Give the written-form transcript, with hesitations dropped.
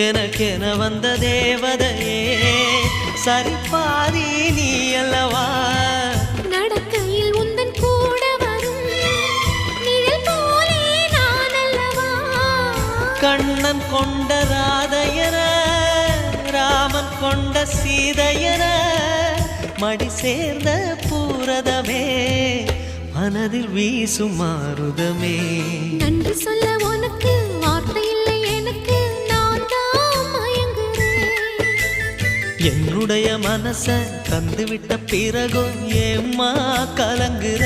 எனக்கென வந்த தேவதையே சரிபாதி நீ அல்லவா நடக்கையில் உந்தன் கூட வரும் நிழல் போலே நான் அல்லவா கண்ணன் கொண்ட ராதையர ராமன் கொண்ட சீதையர மடி சேர்ந்த பூரதமே மனதில் வீசும் மாருதமே நன்றி சொல்ல உனக்கு வார்த்தை இல்லை எனக்கு நான் தான் மயங்குறேன் என்னுடைய மனச தந்துவிட்ட பிறகும் ஏம்மா கலங்குற